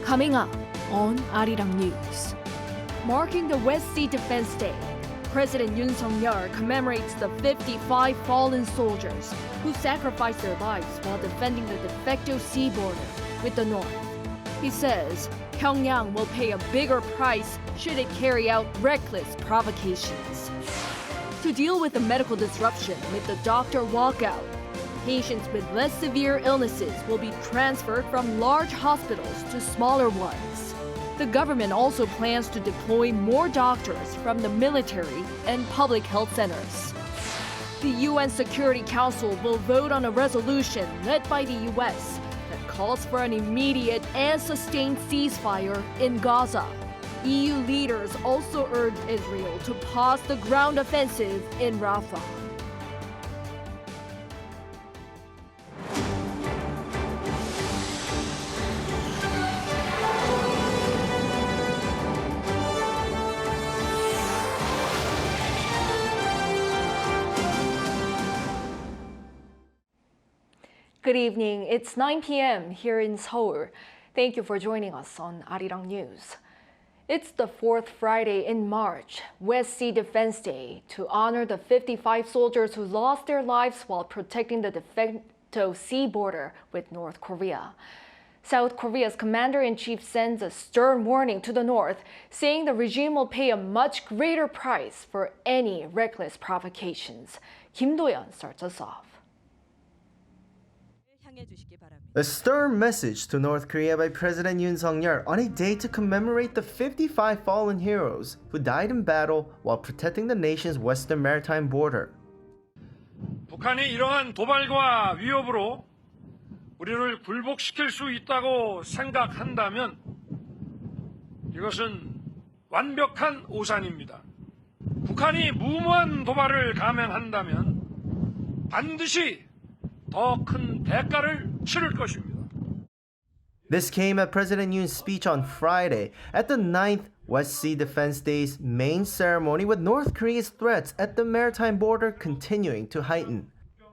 Coming up on Arirang News. Marking the West Sea Defense Day, President Yoon Suk-yeol commemorates the 55 fallen soldiers who sacrificed their lives while defending the de facto sea border with the North. He says Pyongyang will pay a bigger price should it carry out reckless provocations. To deal with the medical disruption with the doctor walkout, patients with less severe illnesses will be transferred from large hospitals to smaller ones. The government also plans to deploy more doctors from the military and public health centers. The UN Security Council will vote on a resolution led by the US that calls for an immediate and sustained ceasefire in Gaza. EU leaders also urge Israel to pause the ground offensive in Rafah. Good evening. It's 9 p.m. here in Seoul. Thank you for joining us on Arirang News. It's the fourth Friday in March, West Sea Defense Day, to honor the 55 soldiers who lost their lives while protecting the de facto sea border with North Korea. South Korea's commander-in-chief sends a stern warning to the North, saying the regime will pay a much greater price for any reckless provocations. Kim Hye-soon starts us off. A stern message to North Korea by President Yoon Suk-yeol on a day to commemorate the 55 fallen heroes who died in battle while protecting the nation's western maritime border. 북한이 이러한 도발과 위협으로 우리를 굴복시킬 수 있다고 생각한다면 이것은 완벽한 오산입니다. 북한이 무모한 도발을 감행한다면 반드시 더 큰 대가를 치를 것입니다. This came at President Yoon's speech on Friday at the 9th West Sea Defense Day's main ceremony, with North Korea's threats at the maritime border continuing to heighten.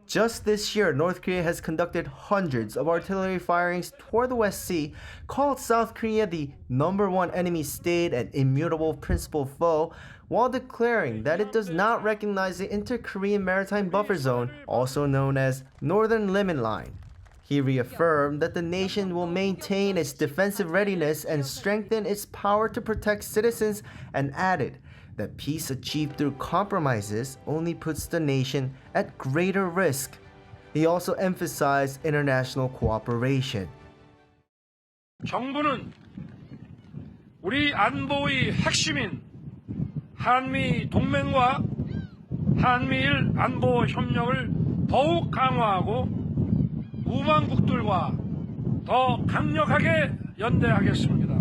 Just this year, North Korea has conducted hundreds of artillery firings toward the West Sea, called South Korea the #1 enemy state and immutable principal foe, while declaring that it does not recognize the Inter-Korean Maritime Buffer Zone, also known as Northern Limit Line. He reaffirmed that the nation will maintain its defensive readiness and strengthen its power to protect citizens, and added that peace achieved through compromises only puts the nation at greater risk. He also emphasized international cooperation. 정부는 우리 안보의 핵심인 한미 동맹과 한미일 안보 협력을 더욱 강화하고 우방국들과 더 강력하게 연대하겠습니다.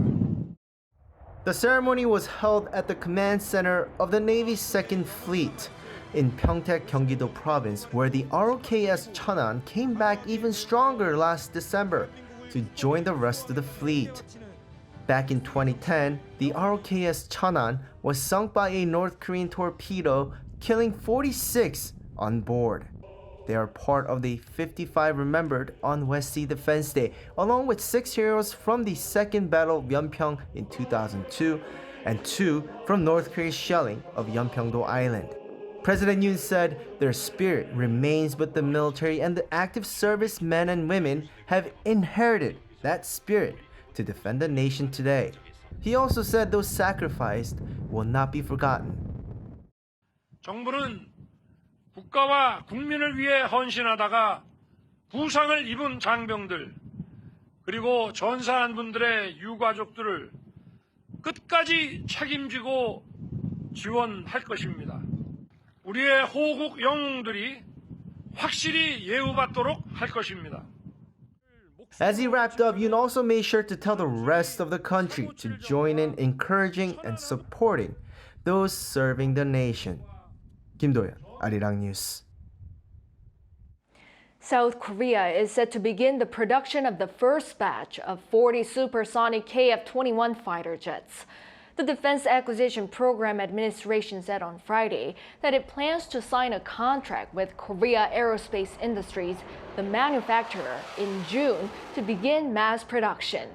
The ceremony was held at the command center of the Navy's 2nd Fleet in Pyeongtaek, Gyeonggi-do Province, where the ROKS Cheonan came back even stronger last December to join the rest of the fleet. Back in 2010, the ROKS Cheonan was sunk by a North Korean torpedo, killing 46 on board. They are part of the 55 remembered on West Sea Defense Day, along with 6 heroes from the Second Battle of Yeonpyeong in 2002 and 2 from North Korea's shelling of Yeonpyeong-do Island. President Yoon said their spirit remains with the military, and the active service men and women have inherited that spirit to defend the nation today. He also said those sacrificed will not be forgotten. 정부는 국가와 국민을 위해 헌신하다가 부상을 입은 장병들 그리고 전사한 분들의 유가족들을 끝까지 책임지고 지원할 것입니다. 우리의 호국 영웅들이 확실히 예우받도록 할 것입니다. As he wrapped up, Yoon also made sure to tell the rest of the country to join in encouraging and supporting those serving the nation. Kim Hye-soon, Arirang News. South Korea is set to begin the production of the first batch of 40 supersonic KF-21 fighter jets. The Defense Acquisition Program Administration said on Friday that it plans to sign a contract with Korea Aerospace Industries, the manufacturer, in June to begin mass production.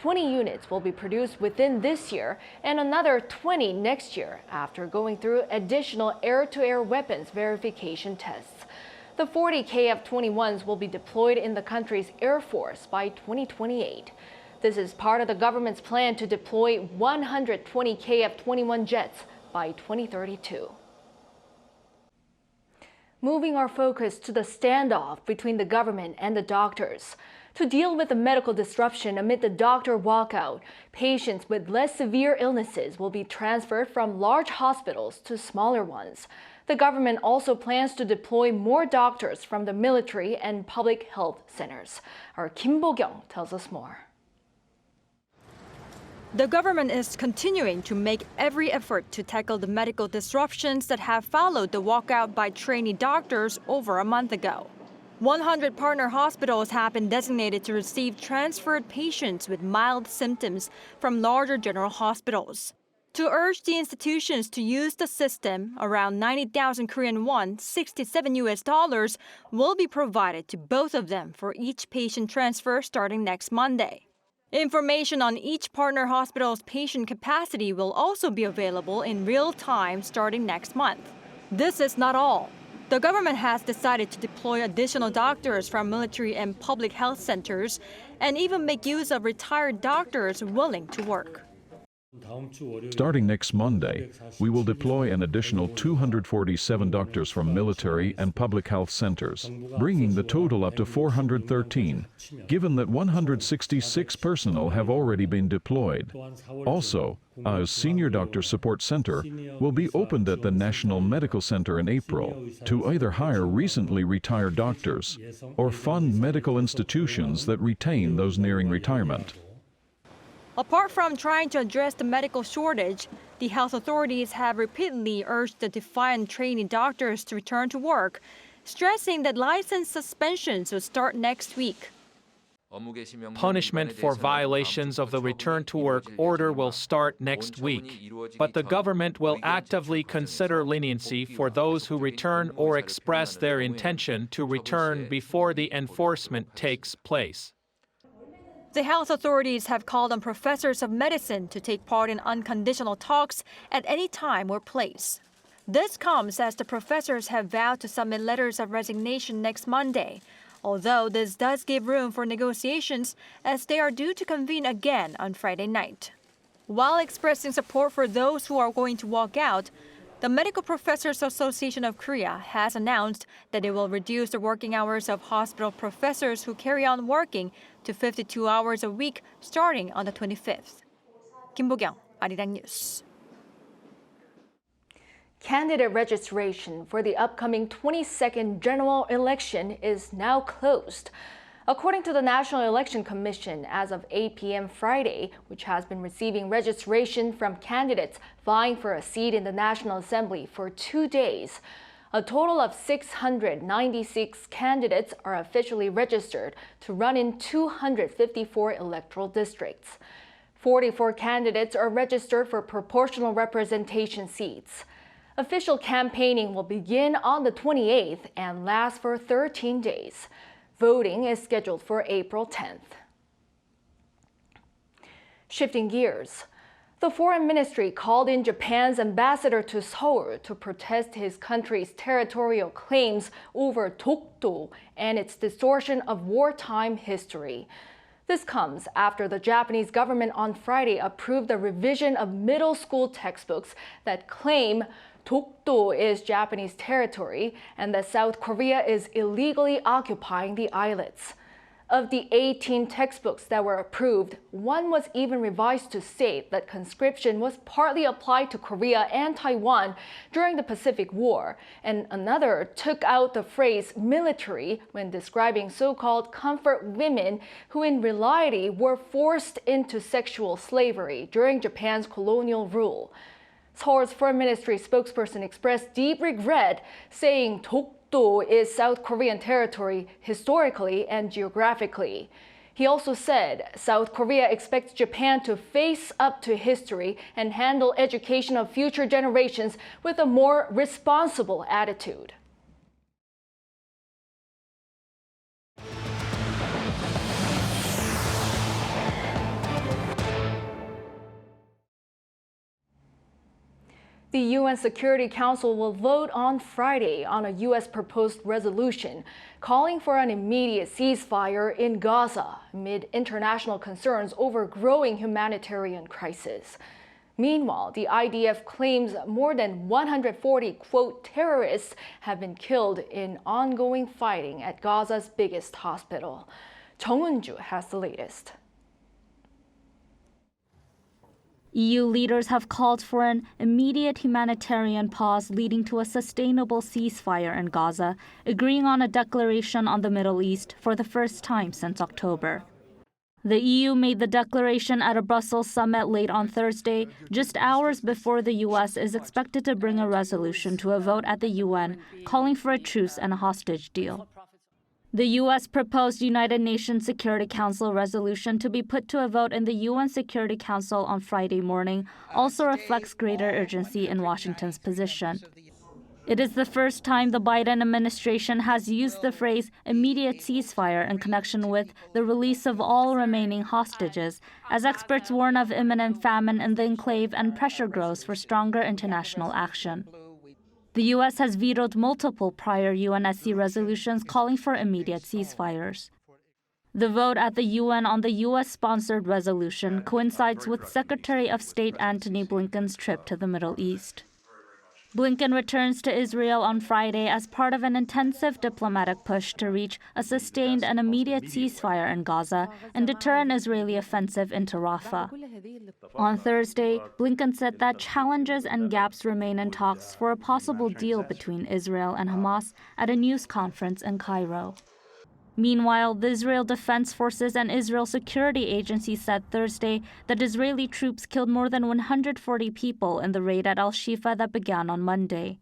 20 units will be produced within this year and another 20 next year after going through additional air-to-air weapons verification tests. The 40 KF-21s will be deployed in the country's Air Force by 2028. This is part of the government's plan to deploy 120 KF-21 jets by 2032. Moving our focus to the standoff between the government and the doctors. To deal with the medical disruption amid the doctor walkout, patients with less severe illnesses will be transferred from large hospitals to smaller ones. The government also plans to deploy more doctors from the military and public health centers. Our Kim Hye-soon tells us more. The government is continuing to make every effort to tackle the medical disruptions that have followed the walkout by trainee doctors over a month ago. 100 partner hospitals have been designated to receive transferred patients with mild symptoms from larger general hospitals. To urge the institutions to use the system, around 90,000 Korean won, $67 will be provided to both of them for each patient transfer starting next Monday. Information on each partner hospital's patient capacity will also be available in real time starting next month. This is not all. The government has decided to deploy additional doctors from military and public health centers and even make use of retired doctors willing to work. Starting next Monday, we will deploy an additional 247 doctors from military and public health centers, bringing the total up to 413, given that 166 personnel have already been deployed. Also, a senior doctor support center will be opened at the National Medical Center in April to either hire recently retired doctors or fund medical institutions that retain those nearing retirement. Apart from trying to address the medical shortage, the health authorities have repeatedly urged the defiant trainee doctors to return to work, stressing that license suspensions will start next week. Punishment for violations of the return to work order will start next week, but the government will actively consider leniency for those who return or express their intention to return before the enforcement takes place. The health authorities have called on professors of medicine to take part in unconditional talks at any time or place. This comes as the professors have vowed to submit letters of resignation next Monday, although this does give room for negotiations as they are due to convene again on Friday night. While expressing support for those who are going to walk out, the Medical Professors Association of Korea has announced that it will reduce the working hours of hospital professors who carry on working to 52 hours a week starting on the 25th. Kim Hye-soon, Arirang News. Candidate registration for the upcoming 22nd general election is now closed. According to the National Election Commission, as of 8 p.m. Friday, which has been receiving registration from candidates vying for a seat in the National Assembly for 2 days, a total of 696 candidates are officially registered to run in 254 electoral districts. 44 candidates are registered for proportional representation seats. Official campaigning will begin on the 28th and last for 13 days. Voting is scheduled for April 10th. Shifting gears, the Foreign Ministry called in Japan's ambassador to Seoul to protest his country's territorial claims over Dokdo and its distortion of wartime history. This comes after the Japanese government on Friday approved the revision of middle school textbooks that claim Dokdo is Japanese territory and that South Korea is illegally occupying the islets. Of the 18 textbooks that were approved, one was even revised to state that conscription was partly applied to Korea and Taiwan during the Pacific War, and another took out the phrase military when describing so-called comfort women who in reality were forced into sexual slavery during Japan's colonial rule. Seoul's Foreign Ministry spokesperson expressed deep regret, saying Dokdo is South Korean territory historically and geographically. He also said South Korea expects Japan to face up to history and handle education of future generations with a more responsible attitude. The UN Security Council will vote on Friday on a U.S. proposed resolution calling for an immediate ceasefire in Gaza amid international concerns over growing humanitarian crisis. Meanwhile, the IDF claims more than 140, quote, terrorists have been killed in ongoing fighting at Gaza's biggest hospital. Jung Eun-ju has the latest. EU leaders have called for an immediate humanitarian pause leading to a sustainable ceasefire in Gaza, agreeing on a declaration on the Middle East for the first time since October. The EU made the declaration at a Brussels summit late on Thursday, just hours before the US is expected to bring a resolution to a vote at the UN calling for a truce and a hostage deal. The U.S. proposed United Nations Security Council resolution to be put to a vote in the UN Security Council on Friday morning also reflects greater urgency in Washington's position. It is the first time the Biden administration has used the phrase immediate ceasefire in connection with the release of all remaining hostages, as experts warn of imminent famine in the enclave and pressure grows for stronger international action. The U.S. has vetoed multiple prior UNSC resolutions calling for immediate ceasefires. The vote at the UN on the U.S.-sponsored resolution coincides with Secretary of State Antony Blinken's trip to the Middle East. Blinken returns to Israel on Friday as part of an intensive diplomatic push to reach a sustained and immediate ceasefire in Gaza and deter an Israeli offensive into Rafah. On Thursday, Blinken said that challenges and gaps remain in talks for a possible deal between Israel and Hamas at a news conference in Cairo. Meanwhile, the Israel Defense Forces and Israel Security Agency said Thursday that Israeli troops killed more than 140 people in the raid at Al-Shifa that began on Monday.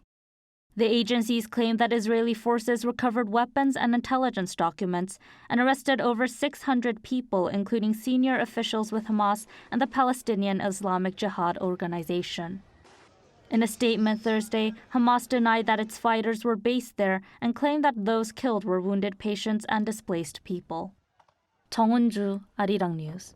The agencies claimed that Israeli forces recovered weapons and intelligence documents and arrested over 600 people, including senior officials with Hamas and the Palestinian Islamic Jihad organization. In a statement Thursday, Hamas denied that its fighters were based there and claimed that those killed were wounded patients and displaced people. Jung Eun-ju, Arirang News.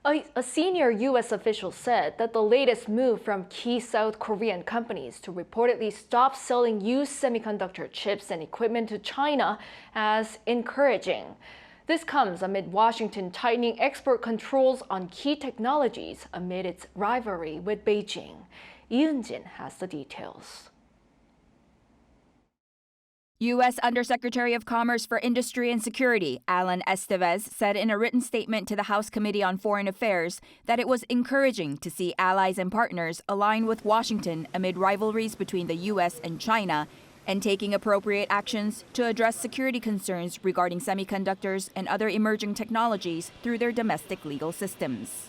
A senior U.S. official said that the latest move from key South Korean companies to reportedly stop selling used semiconductor chips and equipment to China as encouraging. This comes amid Washington tightening export controls on key technologies amid its rivalry with Beijing. Yoon has the details. U.S. Undersecretary of Commerce for Industry and Security, Alan Estevez, said in a written statement to the House Committee on Foreign Affairs that it was encouraging to see allies and partners align with Washington amid rivalries between the U.S. and China and taking appropriate actions to address security concerns regarding semiconductors and other emerging technologies through their domestic legal systems.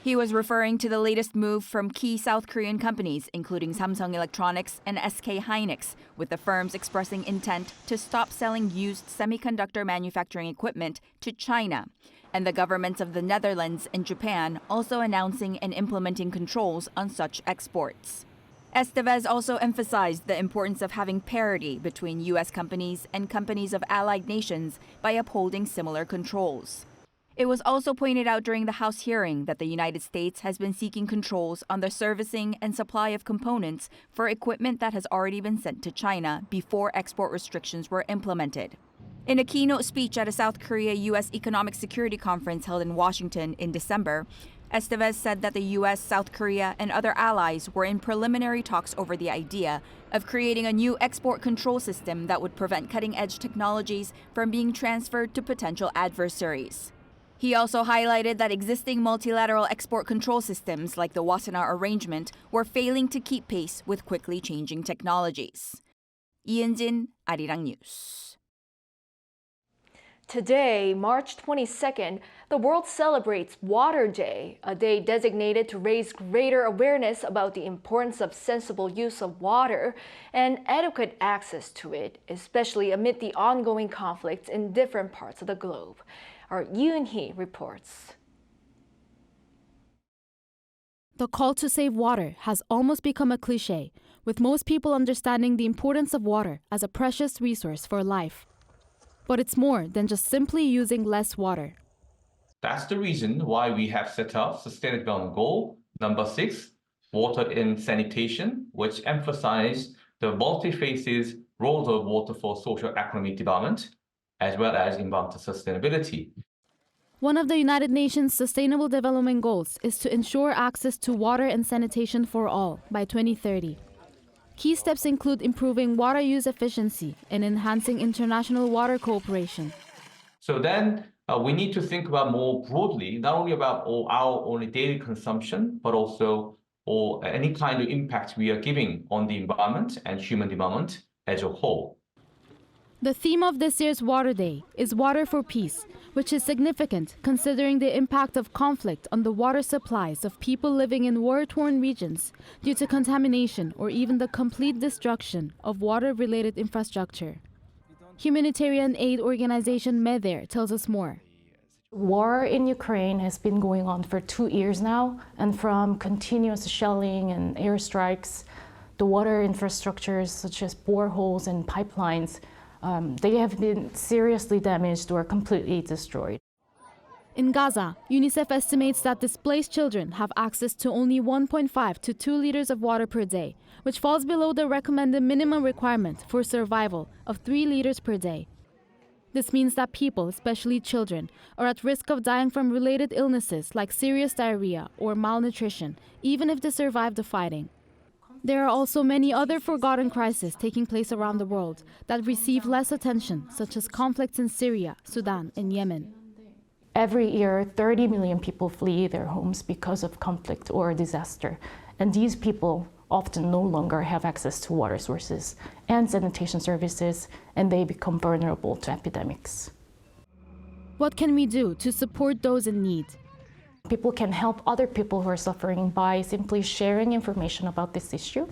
He was referring to the latest move from key South Korean companies, including Samsung Electronics and SK Hynix, with the firms expressing intent to stop selling used semiconductor manufacturing equipment to China, and the governments of the Netherlands and Japan also announcing and implementing controls on such exports. Estevez also emphasized the importance of having parity between U.S. companies and companies of allied nations by upholding similar controls. It was also pointed out during the House hearing that the United States has been seeking controls on the servicing and supply of components for equipment that has already been sent to China before export restrictions were implemented. In a keynote speech at a South Korea-U.S. Economic Security Conference held in Washington in December, Estevez said that the U.S., South Korea, and other allies were in preliminary talks over the idea of creating a new export control system that would prevent cutting-edge technologies from being transferred to potential adversaries. He also highlighted that existing multilateral export control systems like the Wassenaar Arrangement were failing to keep pace with quickly changing technologies. Ian-jin, Arirang News. Today, March 22nd, the world celebrates Water Day, a day designated to raise greater awareness about the importance of sensible use of water and adequate access to it, especially amid the ongoing conflicts in different parts of the globe. Our Yoon reports. The call to save water has almost become a cliché, with most people understanding the importance of water as a precious resource for life. But it's more than just simply using less water. That's the reason why we have set up Sustainable Development Goal number 6, water in sanitation, which emphasize the multi-faces roles of water for socio-economic development, as well as environmental sustainability. One of the United Nations Sustainable Development Goals is to ensure access to water and sanitation for all by 2030. Key steps include improving water use efficiency and enhancing international water cooperation. So then we need to think about more broadly, not only about our own daily consumption, but also any kind of impact we are giving on the environment and human development as a whole. The theme of this year's Water Day is Water for Peace, which is significant considering the impact of conflict on the water supplies of people living in war-torn regions due to contamination or even the complete destruction of water-related infrastructure. Humanitarian aid organization MEDER tells us more. War in Ukraine has been going on for 2 years now, and from continuous shelling and airstrikes, the water infrastructures such as boreholes and pipelines, they have been seriously damaged or completely destroyed. In Gaza, UNICEF estimates that displaced children have access to only 1.5 to 2 liters of water per day, which falls below the recommended minimum requirement for survival of 3 liters per day. This means that people, especially children, are at risk of dying from related illnesses like serious diarrhea or malnutrition, even if they survive the fighting. There are also many other forgotten crises taking place around the world that receive less attention, such as conflicts in Syria, Sudan, and Yemen. Every year, 30 million people flee their homes because of conflict or disaster, and these people often no longer have access to water sources and sanitation services, and they become vulnerable to epidemics. What can we do to support those in need? People can help other people who are suffering by simply sharing information about this issue.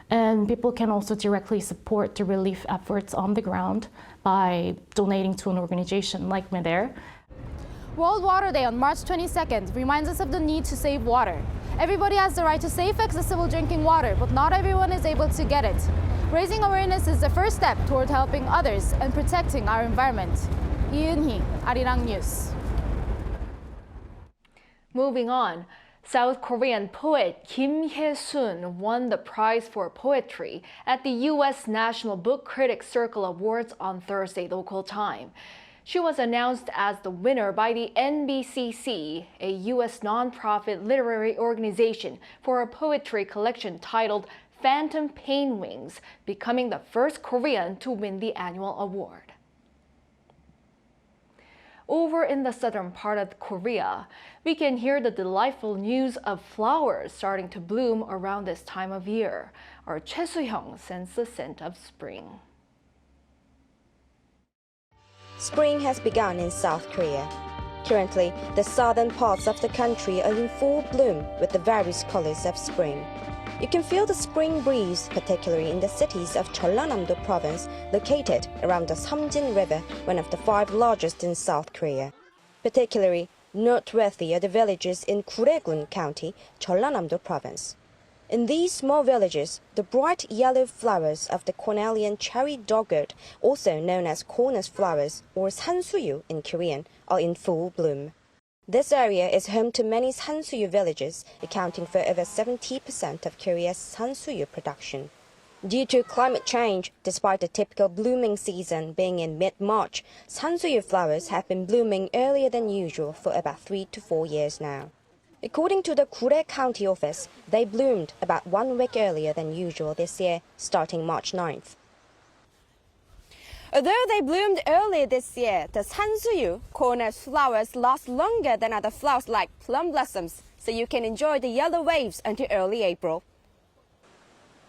And people can also directly support the relief efforts on the ground by donating to an organization like MEDER. World Water Day on March 22nd reminds us of the need to save water. Everybody has the right to safe, accessible drinking water, but not everyone is able to get it. Raising awareness is the first step toward helping others and protecting our environment. Yoon, Arirang News. Moving on, South Korean poet Kim Hye-soon won the prize for poetry at the U.S. National Book Critics Circle Awards on Thursday local time. She was announced as the winner by the NBCC, a U.S. nonprofit literary organization, for a poetry collection titled Phantom Painwings, becoming the first Korean to win the annual award. Over in the southern part of Korea, we can hear the delightful news of flowers starting to bloom around this time of year. Our Choi Soo-hyung sends the scent of spring. Spring has begun in South Korea. Currently, the southern parts of the country are in full bloom with the various colors of spring. You can feel the spring breeze, particularly in the cities of Jeollanam-do province, located around the Samjin River, one of the 5 largest in South Korea. Particularly noteworthy are the villages in Gurye County, Jeollanam-do province. In these small villages, the bright yellow flowers of the cornelian cherry Dokdo, also known as cornus flowers or sansuyu in Korean, are in full bloom. This area is home to many sansuyu villages, accounting for over 70% of Korea's sansuyu production. Due to climate change, despite the typical blooming season being in mid-March, sansuyu flowers have been blooming earlier than usual for about 3 to 4 years now. According to the Gurye County office, they bloomed about 1 week earlier than usual this year, starting March 9th. Although they bloomed early this year, the sansuyu, cornus flowers, last longer than other flowers like plum blossoms, so you can enjoy the yellow waves until early April.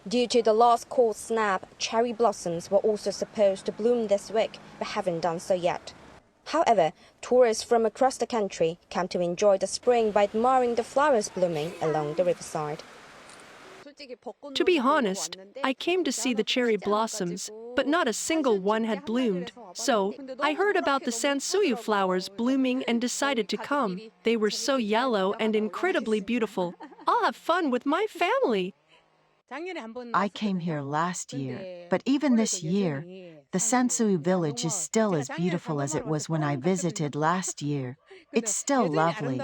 Due to the last cold snap, cherry blossoms were also supposed to bloom this week, but haven't done so yet. However, tourists from across the country come to enjoy the spring by admiring the flowers blooming along the riverside. To be honest, I came to see the cherry blossoms, but not a single one had bloomed. So, I heard about the sansuyu flowers blooming and decided to come. They were so yellow and incredibly beautiful. I'll have fun with my family. I came here last year, but even this year, the sansuyu village is still as beautiful as it was when I visited last year. It's still lovely.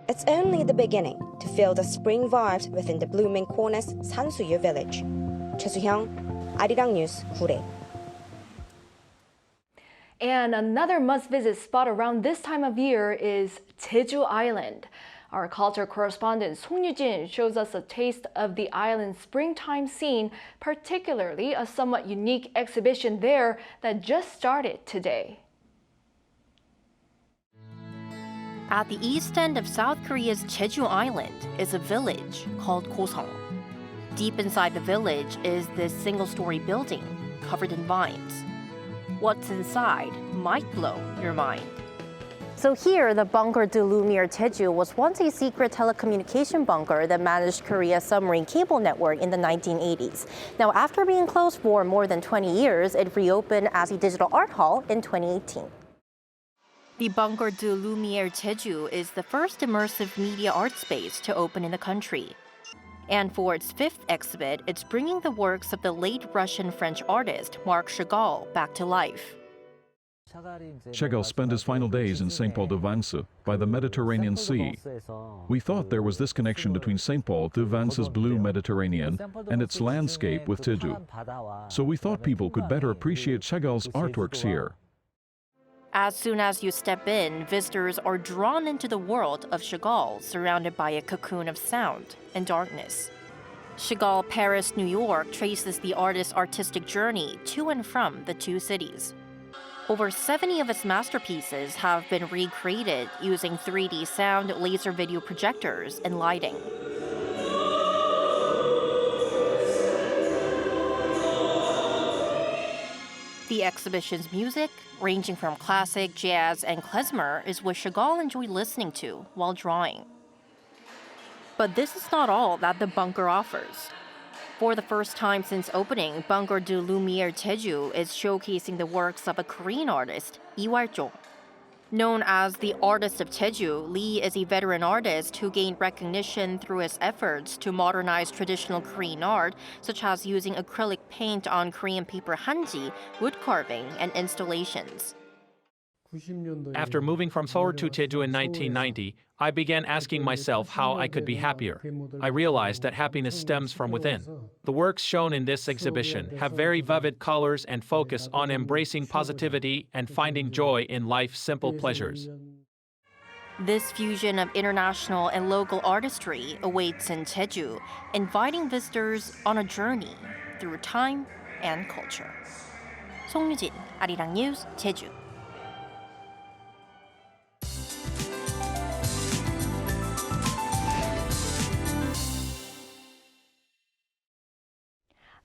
It's only the beginning to feel the spring vibes within the blooming corner's sansuyu village. 최수형, Arirang News, Gurye. And another must-visit spot around this time of year is Tedu Island. Our culture correspondent Song Yu-jin shows us a taste of the island's springtime scene, particularly a somewhat unique exhibition there that just started today. At the east end of South Korea's Jeju Island is a village called Gosong. Deep inside the village is this single-story building covered in vines. What's inside might blow your mind. So here, the bunker de Lumières Jeju was once a secret telecommunication bunker that managed Korea's submarine cable network in the 1980s. Now, after being closed for more than 20 years, it reopened as a digital art hall in 2018. The bunker de Lumières Jeju is the first immersive media art space to open in the country. And for its fifth exhibit, it's bringing the works of the late Russian-French artist Marc Chagall back to life. Chagall spent his final days in St. Paul de Vence by the Mediterranean Sea. We thought there was this connection between St. Paul de Vence's blue Mediterranean and its landscape with Tedu. So we thought people could better appreciate Chagall's artworks here. As soon as you step in, visitors are drawn into the world of Chagall, surrounded by a cocoon of sound and darkness. Chagall Paris, New York traces the artist's artistic journey to and from the two cities. Over 70 of his masterpieces have been recreated using 3D sound, laser video projectors, and lighting. The exhibition's music, ranging from classic, jazz, and klezmer, is what Chagall enjoyed listening to while drawing. But this is not all that the bunker offers. For the first time since opening, Bunker de Lumières Jeju is showcasing the works of a Korean artist, Lee Wal-jong. Known as the Artist of Jeju, Lee is a veteran artist who gained recognition through his efforts to modernize traditional Korean art, such as using acrylic paint on Korean paper hanji, wood carving, and installations. After moving from Seoul to Jeju in 1990, I began asking myself how I could be happier. I realized that happiness stems from within. The works shown in this exhibition have very vivid colors and focus on embracing positivity and finding joy in life's simple pleasures. This fusion of international and local artistry awaits in Jeju, inviting visitors on a journey through time and culture. 송유진, Arirang News, Jeju.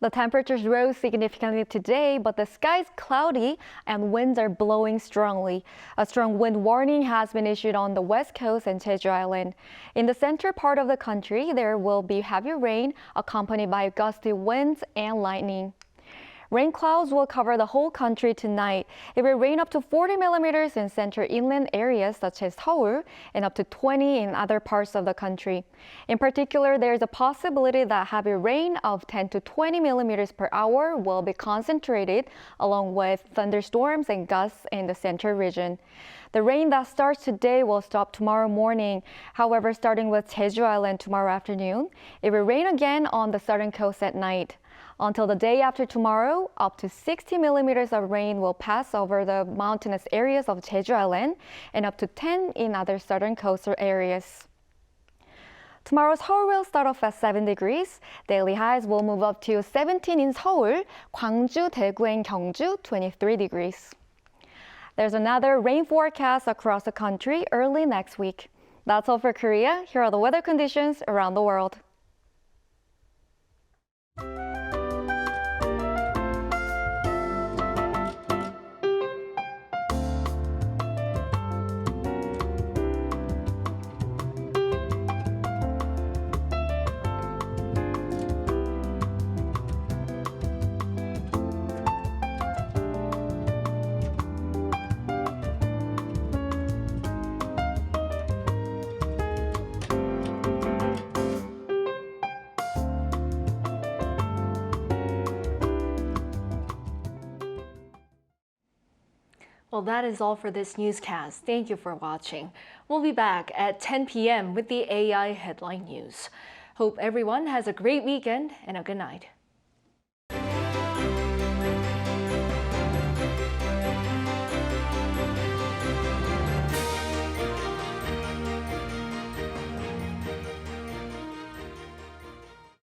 The temperatures rose significantly today, but the sky is cloudy and winds are blowing strongly. A strong wind warning has been issued on the west coast and Jeju Island. In the center part of the country, there will be heavy rain accompanied by gusty winds and lightning. Rain clouds will cover the whole country tonight. It will rain up to 40 millimeters in central inland areas such as Seoul and up to 20 in other parts of the country. In particular, there is a possibility that heavy rain of 10 to 20 millimeters per hour will be concentrated, along with thunderstorms and gusts in the central region. The rain that starts today will stop tomorrow morning. However, starting with Jeju Island tomorrow afternoon, it will rain again on the southern coast at night. Until the day after tomorrow, up to 60 millimeters of rain will pass over the mountainous areas of Jeju Island and up to 10 in other southern coastal areas. Tomorrow's Seoul will start off at 7 degrees. Daily highs will move up to 17 in Seoul, Gwangju, Daegu, and Gyeongju, 23 degrees. There's another rain forecast across the country early next week. That's all for Korea. Here are the weather conditions around the world. Well, that is all for this newscast. Thank you for watching. We'll be back at 10 p.m. with the AI headline news. Hope everyone has a great weekend and a good night.